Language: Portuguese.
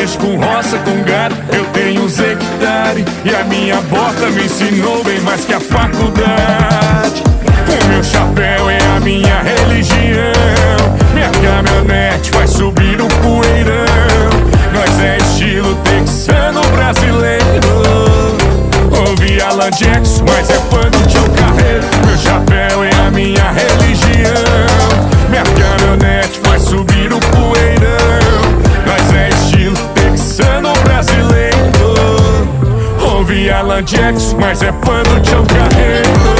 rancho com roça, com gado. Eu tenho uns hectares e a minha bota me ensinou bem mais que a faculdade. O meu chapéu é a minha religião, minha caminhonete vai subir o poeirão. Nós é estilo texano brasileiro. Ouvi Alan Jackson, mas é fã do Tião Carreiro. Meu chapéu é a minha religião, minha caminhonete vai subir o poeirão. Nós é estilo texano brasileiro. Ouvi Alan Jackson, mas é fã do Tião Carreiro.